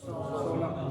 16।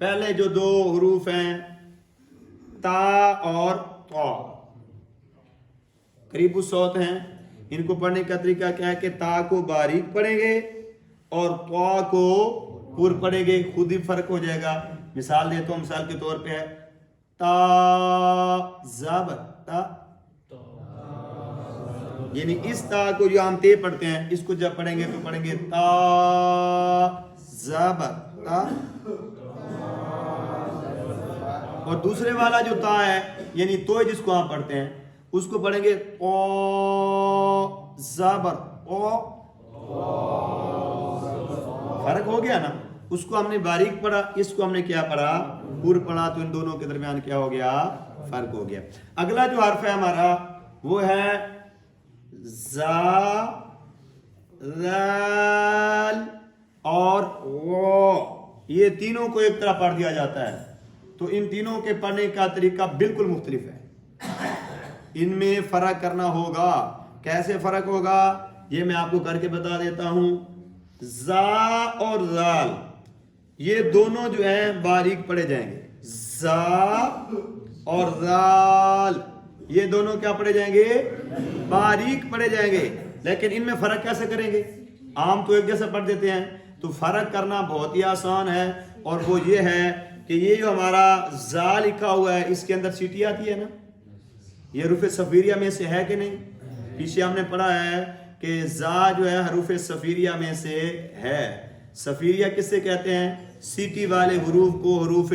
پہلے جو دو حروف ہیں تا اور طا قریب الصوت ہیں، ان کو پڑھنے کا طریقہ کیا ہے کہ تا کو باریک پڑھیں گے اور طا کو پر پڑھیں گے، خود ہی فرق ہو جائے گا۔ مثال دیتا ہوں، مثال کے طور پہ ہے تا زبر تا، یعنی اس تا کو جو ہم تے پڑھتے ہیں اس کو جب پڑھیں گے تو پڑھیں گے تا زبر تا، اور دوسرے والا جو تا ہے یعنی تو جس کو ہم پڑھتے ہیں اس کو پڑھیں گے او زبر او، فرق ہو گیا نا، اس کو ہم نے باریک پڑھا، اس کو ہم نے کیا پڑھا پر پڑھا، تو ان دونوں کے درمیان کیا ہو گیا فرق ہو گیا۔ اگلا جو حرف ہے ہمارا وہ ہے زا ذال اور وہ، یہ تینوں کو ایک طرح پڑھ دیا جاتا ہے، تو ان تینوں کے پڑھنے کا طریقہ بالکل مختلف ہے، ان میں فرق کرنا ہوگا۔ کیسے فرق ہوگا یہ میں آپ کو کر کے بتا دیتا ہوں۔ زا اور ذال یہ دونوں جو ہیں باریک پڑھے جائیں گے، زا اور ذال یہ دونوں کیا پڑھے جائیں گے باریک پڑھے جائیں گے، لیکن ان میں فرق کیسے کریں گے؟ عام تو ایک جیسا پڑھ دیتے ہیں، تو فرق کرنا بہت ہی آسان ہے، اور وہ یہ ہے کہ یہ جو ہمارا زا لکھا ہوا ہے اس کے اندر سیٹی آتی ہے نا، یہ حروف صفیریہ میں سے ہے کہ نہیں؟ پیچھے ہم نے پڑھا ہے کہ زا جو ہے حروف صفیریہ میں سے ہے۔ صفیریہ کس سے کہتے ہیں؟ سیٹی والے حروف کو حروف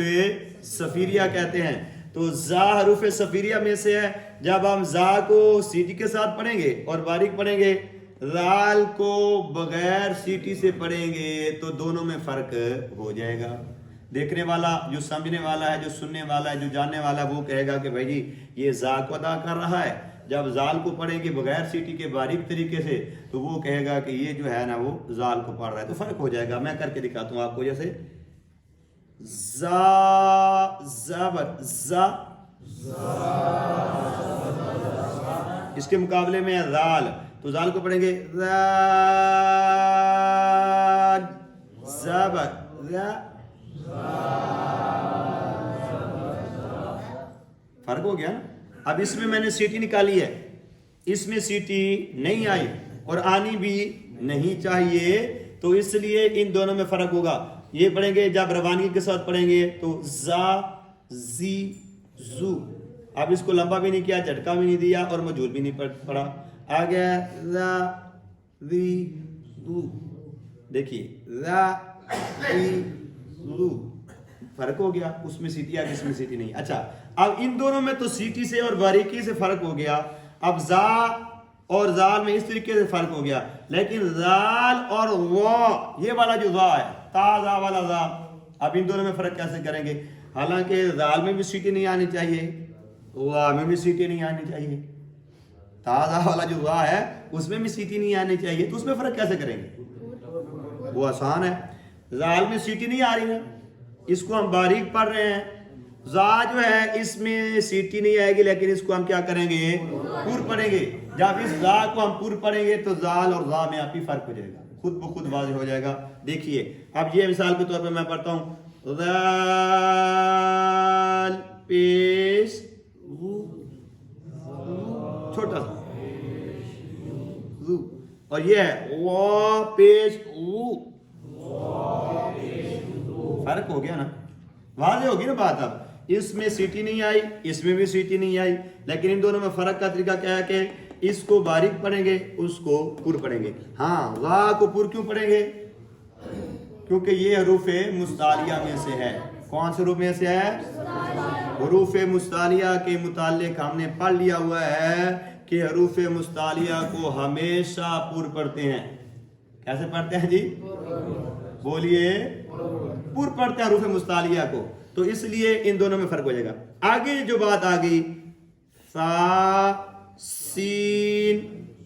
صفیریہ کہتے ہیں، تو زا حروف صفیریہ میں سے ہے۔ جب ہم زا کو سیٹی کے ساتھ پڑھیں گے اور باریک پڑھیں گے، ذال کو بغیر سیٹی سے پڑھیں گے تو دونوں میں فرق ہو جائے گا۔ دیکھنے والا، جو سمجھنے والا ہے، جو سننے والا ہے، جو جاننے والا ہے، وہ کہے گا کہ بھائی جی یہ زا کو ادا کر رہا ہے۔ جب زال کو پڑھیں گے بغیر سیٹی کے باریک طریقے سے تو وہ کہے گا کہ یہ جو ہے نا وہ زال کو پڑھ رہا ہے، تو فرق ہو جائے گا۔ میں کر کے دکھاتا ہوں آپ کو، جیسے زا زبر زا، اس کے مقابلے میں زال، تو زال کو پڑھیں گے زال زبر زا، فرق ہو گیا نا۔ اب اس میں نے سیٹی نکالی ہے، اس میں سیٹی نہیں آئی اور آنی بھی نہیں چاہیے، تو اس لیے ان دونوں میں فرق ہوگا۔ یہ پڑھیں گے جب روانگی کے ساتھ پڑھیں گے تو زا زی زو، اب اس کو لمبا بھی نہیں کیا، جھٹکا بھی نہیں دیا اور مجھول بھی نہیں پڑھا، آ گیا زا زی زو، دیکھیے زا زی زو، فرق ہو گیا، اس میں سیٹی آ گئی، اس میں سیٹی نہیں۔ اچھا، اب ان دونوں میں تو سیٹی سے اور باریکی سے فرق ہو گیا، اب زا اور زال میں اس طریقے سے فرق ہو گیا، لیکن زال اور وہ یہ والا جو زا ہے، تا زا والا زا، اب ان دونوں میں فرق کیسے کریں گے؟ حالانکہ زال میں بھی سیٹی نہیں آنی چاہیے، وا میں بھی سیٹی نہیں آنی چاہیے، تا زا والا جو زا ہے اس میں بھی سیٹی نہیں آنی چاہیے، تو اس میں فرق کیسے کریں گے؟ وہ آسان ہے، زال میں سیٹی نہیں آ رہی ہے، اس کو ہم باریک پڑھ رہے ہیں، زا جو ہے اس میں سیٹی نہیں آئے گی، لیکن اس کو ہم کیا کریں گے پر پڑھیں گے۔ جب اس زا کو ہم پر پڑھیں گے تو زال اور زا میں آپ ہی فرق ہو جائے گا، خود بخود واضح ہو جائے گا۔ دیکھیے اب یہ مثال کے طور پہ میں پڑھتا ہوں، زال پیش چھوٹا سا، اور یہ ہے وا پیش او، فرق ہو گیا نا، واضح ہوگی نا بات۔ اب اس میں سیٹی نہیں آئی، اس میں بھی سیٹی نہیں آئی، لیکن ان دونوں میں فرق کا طریقہ کیا ہے کہ اس کو باریک پڑھیں گے، اس کو پر پڑھیں گے۔ ہاں، غا کو پر کیوں پڑھیں گے؟ کیونکہ یہ حروف مستعلیہ میں سے ہے۔ کون سے حروف میں سے ہے؟ حروف مستعلیہ کے متعلق ہم نے پڑھ لیا ہوا ہے کہ حروف مستعلیہ کو ہمیشہ پر پڑھتے ہیں۔ کیسے پڑھتے ہیں جی؟ بولیے، پر پڑھتے ہیں حروف مستعلیہ کو، تو اس لیے ان دونوں میں فرق ہو جائے گا۔ آگے جو بات آ گئی، سا سین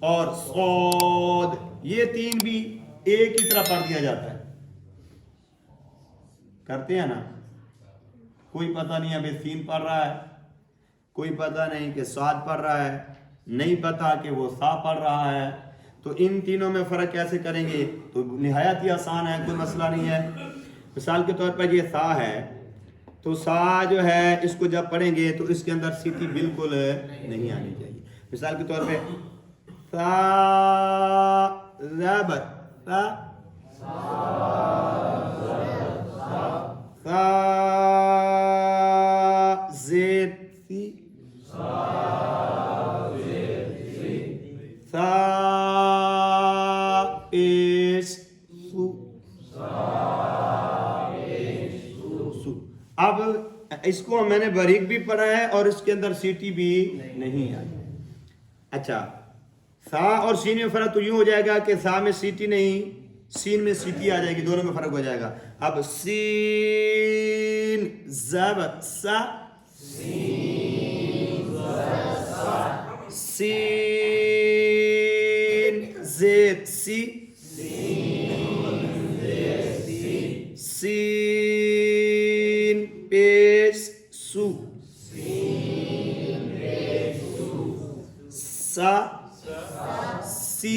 اور صاد، یہ تین بھی ایک ہی طرح پڑھ دیا جاتا ہے، کرتے ہیں نا؟ کوئی پتہ نہیں ابھی سین پڑھ رہا ہے، کوئی پتہ نہیں کہ صاد پڑھ رہا ہے، نہیں پتہ کہ وہ سا پڑھ رہا ہے، تو ان تینوں میں فرق کیسے کریں گے؟ تو نہایت ہی آسان ہے، کوئی مسئلہ نہیں ہے۔ مثال کے طور پر یہ سا ہے، تو سا جو ہے اس کو جب پڑھیں گے تو اس کے اندر سیٹی بالکل نہیں آنی چاہیے. مثال کے طور پہ سا زبر سا سا زید سی سا پیش سو. اب اس کو میں نے باریک بھی پڑھا ہے اور اس کے اندر سیٹی بھی نہیں آئی. اچھا سا اور سین میں فرق تو یوں ہو جائے گا کہ سا میں سیٹی نہیں سین میں سیٹی آ جائے گی, دونوں میں فرق ہو جائے گا. اب سین زبر سا سین زید سی سین پیش سو سا سی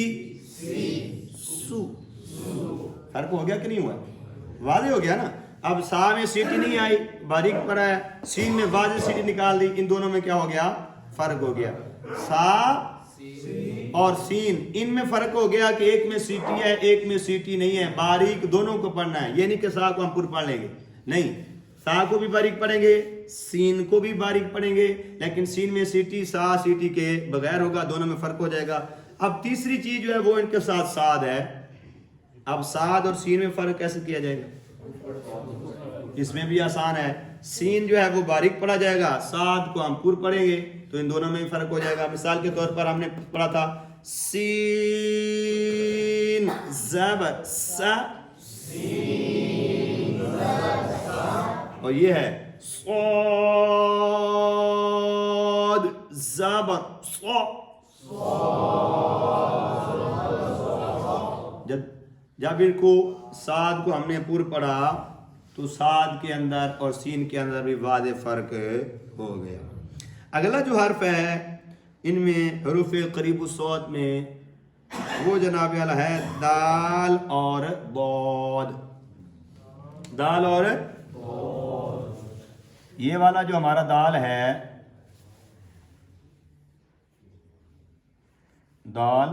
سو. فرق ہو گیا کہ نہیں ہوا؟ واضح ہو گیا نا. اب سا میں سیٹی نہیں آئی, باریک پڑا ہے, سین میں واضح سیٹی نکال دی, ان دونوں میں کیا ہو گیا؟ فرق ہو گیا. سا اور سین ان میں فرق ہو گیا کہ ایک میں سیٹی ہے ایک میں سیٹی نہیں ہے. باریک دونوں کو پڑھنا ہے, یہ نہیں کہ سا کو ہم پر پڑھ لیں گے, نہیں, سا کو بھی باریک پڑھیں گے سین کو بھی باریک پڑھیں گے, لیکن سین میں سیٹی سا سیٹی کے بغیر ہوگا, دونوں میں فرق ہو جائے گا. اب تیسری چیز جو ہے وہ ان کے ساتھ ساد ہے. اب ساد اور سین میں فرق کیسے کیا جائے گا؟ اس میں بھی آسان ہے. سین جو ہے وہ باریک پڑھا جائے گا, ساد کو ہم پر پڑھیں گے, تو ان دونوں میں بھی فرق ہو جائے گا. مثال کے طور پر ہم نے پڑھا تھا سین زبر سا, اور یہ ہے صاد زبر صا. جب ان کو ساد کو ہم نے پر پڑھا تو ساد کے اندر اور سین کے اندر بھی واضح فرق ہو گیا. اگلا جو حرف ہے ان میں حروف قریب الصوت میں وہ جناب والا ہے دال اور ضاد. دال اور یہ والا جو ہمارا دال ہے, دال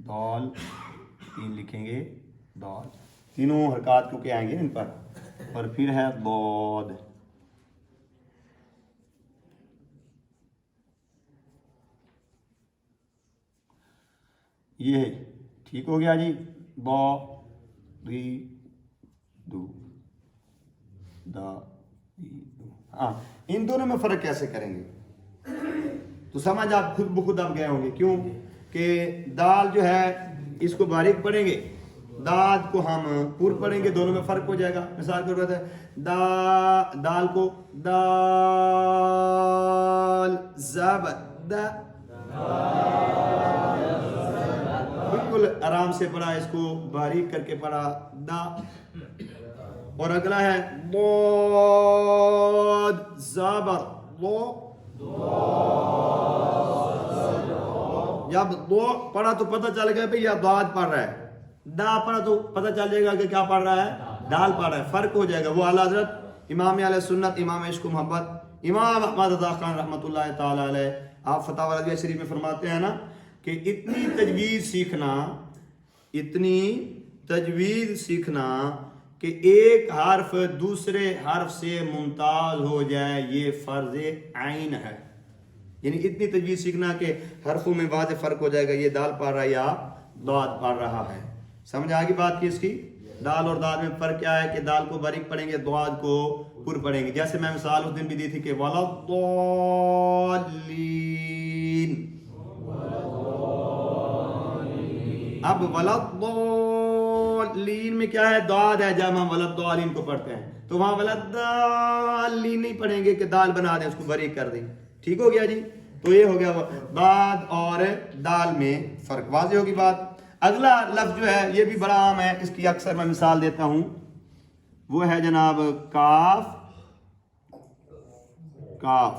دال تین لکھیں گے, دال تینوں حرکات کیونکہ آئیں گے ان پر, اور پھر ہے ضاد. یہ ٹھیک ہو گیا جی. با ری دو دا ری دو. ہاں, ان دونوں میں فرق کیسے کریں گے تو سمجھ آپ خود بخود آپ گئے ہوں گے. کیوں کہ دال جو ہے اس کو باریک پڑھیں گے, داد کو ہم پر پڑھیں گے, دونوں میں فرق ہو جائے گا. مثال کے طور پر دال کو دال زبر دا, بالکل آرام سے پڑھا, اس کو باریک کر کے پڑھا دا. اور اگلا ہے ضاد زبر ضو, جب دو پڑھا تو پتہ چل گیا بھئی یہ ضاد پڑھ رہا ہے, دا پڑھا تو پتہ چل جائے گا کہ کیا پڑھ رہا ہے, دال پڑھ رہا ہے. فرق ہو جائے گا. وہ اعلیٰ حضرت امام علیہ سنت امام عشق و محبت امام احمد رضا خان رحمۃ اللہ تعالی علیہ آپ فتاوی رضویہ شریف میں فرماتے ہیں نا کہ اتنی تجوید سیکھنا کہ ایک حرف دوسرے حرف سے ممتاز ہو جائے, یہ فرض عین ہے. یعنی اتنی تجوید سیکھنا کہ حرفوں میں واضح فرق ہو جائے گا, یہ دال پڑھ رہا ہے یا ضاد پڑھ رہا ہے. سمجھ آگی بات کی اس کی؟ دال اور داد میں فرق کیا ہے کہ دال کو باریک پڑھیں گے, ضاد کو پر پڑھیں گے. جیسے میں مثال اس دن بھی دی تھی کہ وَلَضَّالِّينَ, اب وَلَضَّالِّينَ میں کیا ہے؟ ضاد ہے. جب ہم وَلَضَّالِينَ کو پڑھتے ہیں تو وہاں وَلَضَّالِّينَ نہیں پڑھیں گے کہ دال بنا دیں, اس کو باریک کر دیں. ٹھیک ہو گیا جی. تو یہ ہو گیا ضاد اور دال میں فرق. واضح ہوگی بات. اگلا لفظ جو ہے یہ بھی بڑا عام ہے, اس کی اکثر میں مثال دیتا ہوں, وہ ہے جناب کاف. کاف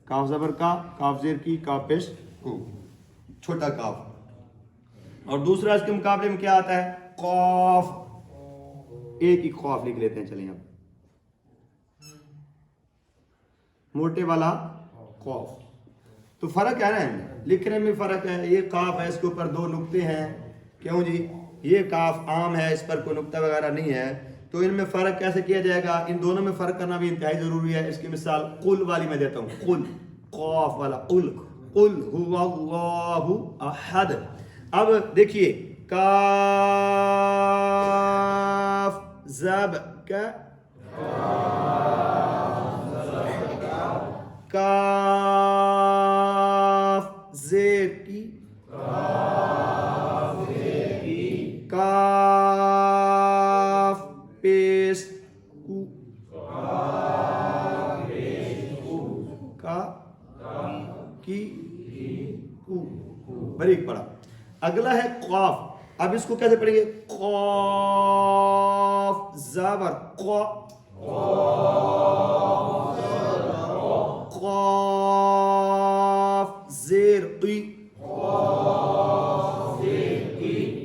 کاف زبر کا, کاف زیر کی, کاف پیش کو, چھوٹا کاف. اور دوسرا اس کے مقابلے میں کیا آتا ہے؟ قاف. ایک ہی خوف لکھ لیتے ہیں. چلیں اب موٹے والا خوف. تو فرق ہے نا لکھنے میں فرق ہے. یہ قاف ہے اس کے اوپر 2 نقطے ہیں. کیوں جی؟ یہ کاف عام ہے اس پر کوئی نقطہ وغیرہ نہیں ہے. تو ان میں فرق کیسے کیا جائے گا؟ ان دونوں میں فرق کرنا بھی انتہائی ضروری ہے. اس کی مثال قل والی میں دیتا ہوں. قل قاف والا قل. قل هو اللہ احد. اب دیکھیے کاف زب کا کاف زیر کی کاف پیش کو کا کی کو. بریک پڑا. اگلا ہے قاف. اب اس کو کیسے پڑھیں گے؟ قاف زبر قاف زیر قی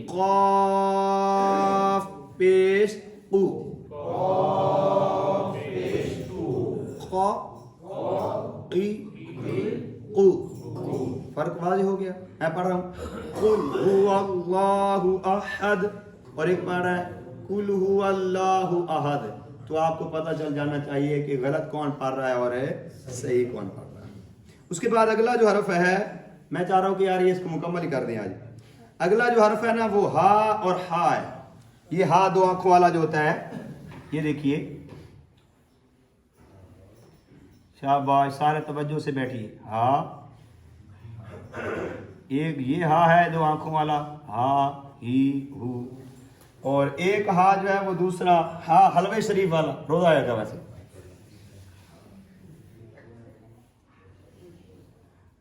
قاف پیش قو قا قی قو. فرق واضح ہو گیا. میں پڑھ رہا ہوں قل هو اللہ احد اور ایک پڑھ رہا ہے قل هو اللہ احد. تو آپ کو پتہ چل جانا چاہیے کہ غلط کون پڑھ رہا ہے اور صحیح کون پڑھ رہا ہے. اس کے بعد اگلا جو حرف ہے میں چاہ رہا ہوں کہ یار یہ اس کو مکمل ہی کر دیں آج. اگلا جو حرف ہے نا وہ ہا اور ہا ہے. یہ ہا 2 آنکھوں والا جو ہوتا ہے یہ دیکھیے. شاباش سارے توجہ سے بیٹھیے. ہا ایک یہ ہا ہے 2 آنکھوں والا ہا ہی ہو. اور ایک ہا جو ہے وہ دوسرا ہا حلوے شریف والا. روزہ آیا تھا ویسے.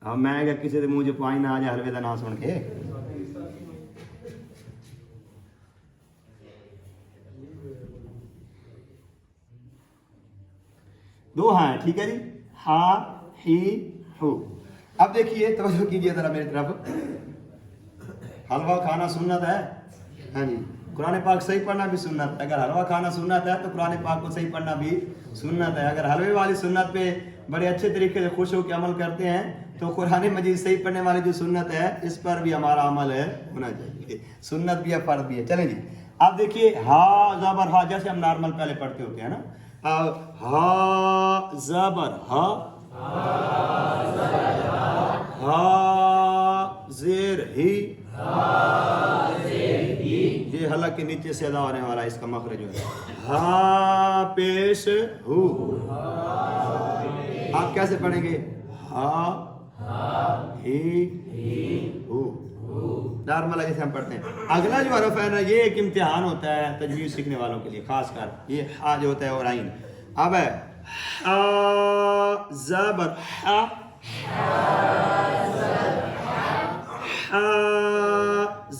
اب میں اگر کسی سے مجھے پانی نہ آ جائے حلوے کا نام سن کے. دو ہاں ہیں ٹھیک ہے جی. ہا ہی ہو. اب دیکھیے توجہ کیجیے ذرا میری طرف. حلوہ کھانا سنت ہے. ہاں جی قرآن پاک صحیح پڑھنا بھی سنت ہے. اگر حلوہ کھانا سنت ہے تو قرآن پاک کو صحیح پڑھنا بھی سنت ہے. اگر حلوے والی سنت پہ بڑے اچھے طریقے سے خوش ہو کے عمل کرتے ہیں تو قرآن مجید صحیح پڑھنے والی جو سنت ہے اس پر بھی ہمارا عمل ہے ہونا چاہیے. سنت بھی ہے فرض بھی ہے. چلیں جی اب دیکھیے ہا زبر ہا جیسے ہم نارمل پہلے پڑھتے ہوتے ہیں نا. ہا زبر ہا ہا زیر ہی یہ حلق کے نیچے سے ادا ہونے والا اس کا مخرج جو ہے. ہا پیش ہو. آپ کیسے پڑھیں گے؟ ہا ہی ہو نارمل جیسے ہم پڑھتے ہیں. اگلا جو حرف ہے نا یہ ایک امتحان ہوتا ہے تجوید سیکھنے والوں کے لیے خاص کر. یہ ہا جو ہوتا ہے اور عین. اب ہے ہا زبر ہا ہا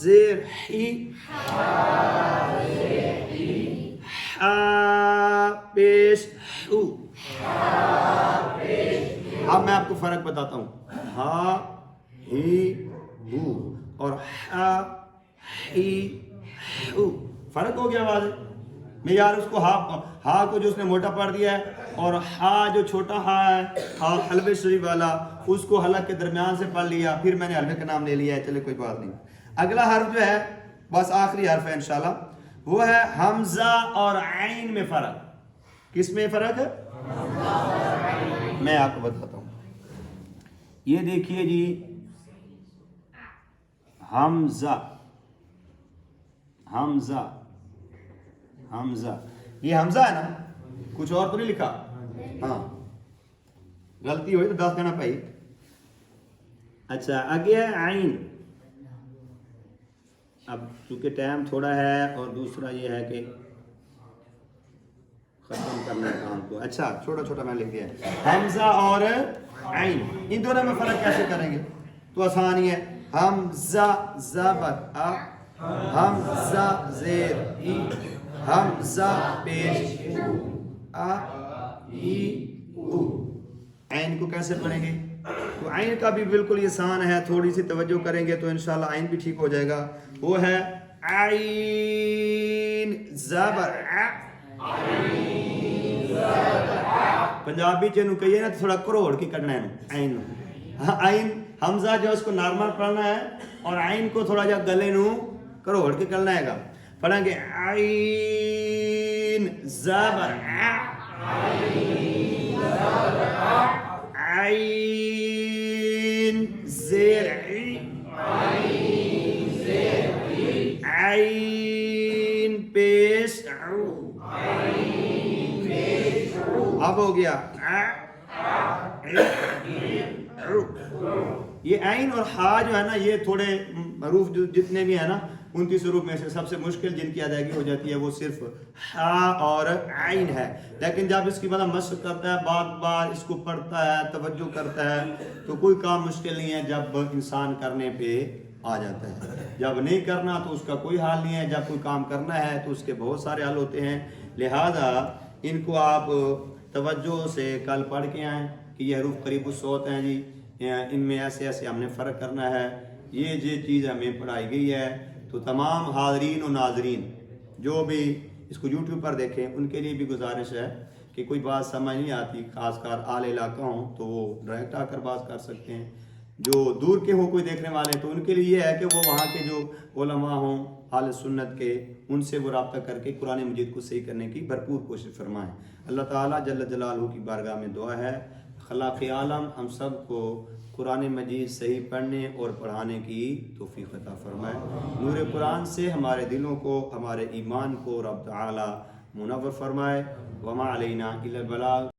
زیر ہی ہا پیش ہو. اب میں آپ کو فرق بتاتا ہوں. ہا ہی ہو اور ہا ہی ہو فرق ہو گیا واضح. میں یار اس کو ہا کو جو اس نے موٹا پڑھ دیا ہے اور ہا جو چھوٹا ہا ہے ہا حلوے شریف والا اس کو حلق کے درمیان سے پڑھ لیا. پھر میں نے حلوے کا نام لے لیا ہے. چلے کوئی بات نہیں. اگلا حرف جو ہے بس آخری حرف ہے انشاءاللہ وہ ہے حمزہ اور عین میں فرق. کس میں فرق ہے؟ میں آپ کو بتاتا ہوں. یہ دیکھیے جی حمزہ حمزہ حمزہ یہ حمزہ ہے نا کچھ اور تو نہیں لکھا. ہاں غلطی ہوئی تو 10 دینا پائی. اچھا آگے ہے عین. اب چونکہ ٹائم تھوڑا ہے اور دوسرا یہ ہے کہ ختم کرنا ہے کام کو. اچھا چھوٹا چھوٹا میں لکھ دیا ہے حمزہ اور عین. ان دونوں میں فرق کیسے کریں گے؟ تو آسان ہی ہے. حمزہ زبر ا حمزہ زیر ای حمزہ پیش ا ای او. عین کو کیسے پڑھیں گے؟ تو عین کا بھی بالکل آسان ہے. تھوڑی سی توجہ کریں گے تو انشاءاللہ عین بھی ٹھیک ہو جائے گا. وہ ہے عین زبر پنجابی چینو کہیے نا تو تھوڑا کروڑ کی کرنا ہے عین عین حمزہ جو اس کو نارمل پڑھنا ہے اور عین کو تھوڑا جا گلے نو کروڑ کے کرنا ہے گا. پڑھیں گے عین زبر عین زیر عین پیش اب ہو گیا. یہ عین اور ہا جو ہے نا یہ تھوڑے حروف جو جتنے بھی ہیں نا 29 حروف میں سے سب سے مشکل جن کی ادائیگی ہو جاتی ہے وہ صرف ہا اور عین ہے. لیکن جب اس کی بڑا مشق کرتا ہے بار بار اس کو پڑھتا ہے توجہ کرتا ہے تو کوئی کام مشکل نہیں ہے جب انسان کرنے پہ آ جاتا ہے. جب نہیں کرنا تو اس کا کوئی حال نہیں ہے. جب کوئی کام کرنا ہے تو اس کے بہت سارے حل ہوتے ہیں. لہذا ان کو آپ توجہ سے کل پڑھ کے آئیں کہ یہ حروف قریب الصوت ہیں جی ان میں ایسے ایسے ہم نے فرق کرنا ہے. یہ چیز ہمیں پڑھائی گئی ہے. تو تمام حاضرین و ناظرین جو بھی اس کو یوٹیوب پر دیکھیں ان کے لیے بھی گزارش ہے کہ کوئی بات سمجھ نہیں آتی خاص کر اعلی علاقہ ہوں تو وہ ڈائریکٹ آ کر بات کر سکتے ہیں. جو دور کے ہوں کوئی دیکھنے والے تو ان کے لیے یہ ہے کہ وہ وہاں کے جو علماء ہوں اہل سنت کے ان سے وہ رابطہ کر کے قرآن مجید کو صحیح کرنے کی بھرپور کوشش فرمائیں. اللہ تعالیٰ جل جلالہ کی بارگاہ میں دعا ہے خلاق عالم ہم سب کو قرآن مجید صحیح پڑھنے اور پڑھانے کی توفیق عطا فرمائے. نور قرآن سے ہمارے دلوں کو ہمارے ایمان کو رب تعالیٰ منور فرمائے. وما علینا الا البلاغ.